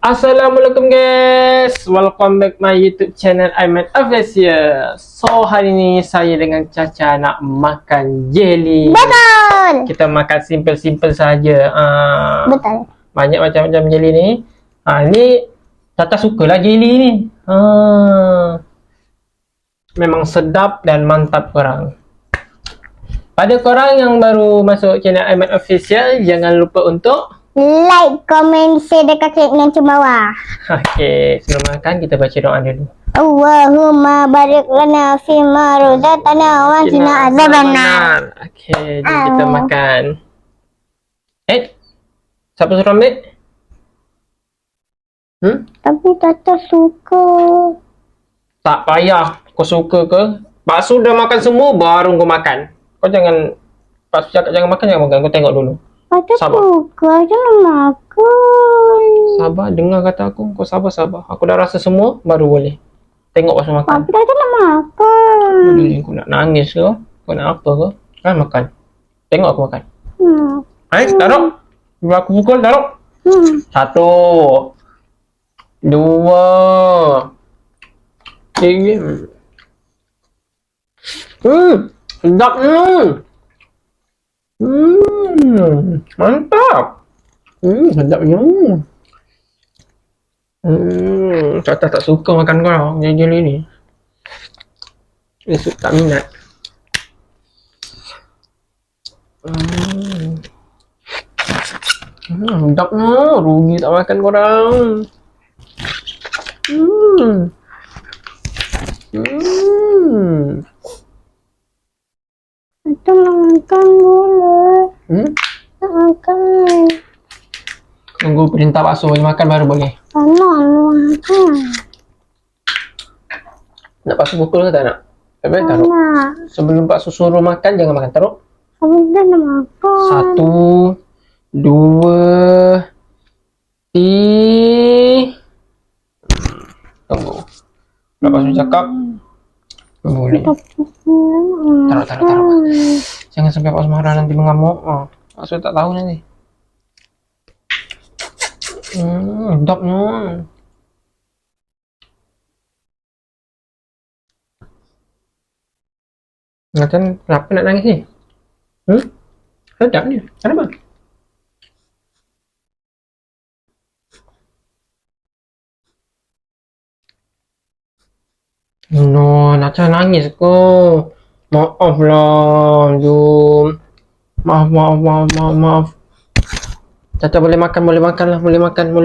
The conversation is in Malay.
Assalamualaikum guys, welcome back my YouTube channel Aiman Official. So hari ni saya dengan Caca nak makan jelly. Betul. Kita makan simple-simple saja. Betul. Banyak macam-macam jelly ni. Ni Caca sukalah jelly ni. Memang sedap dan mantap korang. Pada korang yang baru masuk channel Aiman Official, jangan lupa untuk like, komen, share dekat klik ngancu bawah. Okey, sebelum makan kita baca doa dulu. Allahumma barik lana fi ma razaqtana wa qina azabannar. Okey, jom kita makan. Siapa suruh ambil? Tapi Tata suka. Tak payah. Kau suka ke? Bakso dah makan semua baru kau makan. Kau jangan pas cakap jangan makan. Kau tengok dulu. Tata Sabar. suka, jangan makan. Sabar, dengar kata aku. Kau sabar. Aku dah rasa semua baru boleh. Tengok pasal makan. Tapi Tata nak makan. Kau nak nangis ke? Kau nak apa ke? Kan makan. Tengok aku makan. Taruh. Bila aku pukul, taruh. 1, 2, 3. Sedapnya. Mantap. Sedapnya. Caca tak suka makan kau jelly ni. Dia tak minat. Sedapnya. Rugi tak makan korang. Tata nak makan boleh. Nak makan. Tunggu perintah bakso makan baru boleh. Nak makan. Nak bakso pukul ke tak nak? Baik taruh. Nak. Sebelum bakso suruh makan jangan makan, taruh. Aku dah nak makan. 1, 2, 3. Tunggu. Nak bakso cakap. Boleh. Taruh. Jangan sampai bakso marah nanti mengamuk. Bakso tak tahu nanti. Sedapnya. Macam kenapa nak nangis ni? Sedap ni. Kenapa? No, Naca nangis ko. Maaf lah, jom. Maaf. Caca boleh makan lah, boleh makan.